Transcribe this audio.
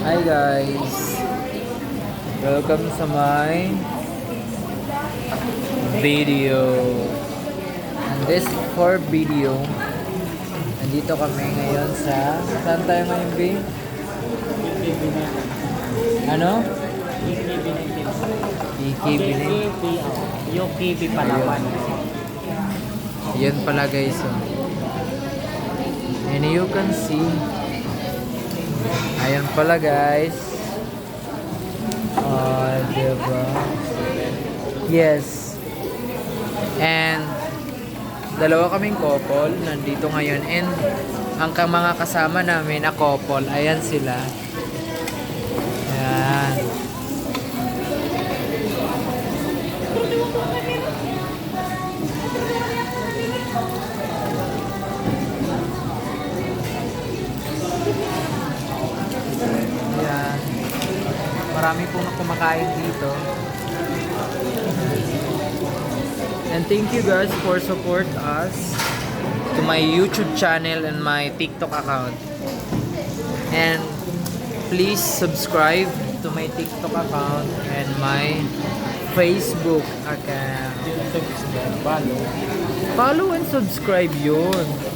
Hi guys! Welcome sa my video. And this for video. Nandito kami ngayon sa... Saan tayo ngayon, B? Ano? EKB na UKB Palawan. Yan pala guys. Oh. And you can see. Ayan pala guys. Oh, diba? Yes. And dalawa kaming couple nandito ngayon. And ang mga kasama namin na couple, ayan sila. Ayan. Ayan. Marami pong kumakain dito. And thank you guys for support us to my YouTube channel and my TikTok account. And please subscribe to my TikTok account and my Facebook account. Follow and subscribe yun.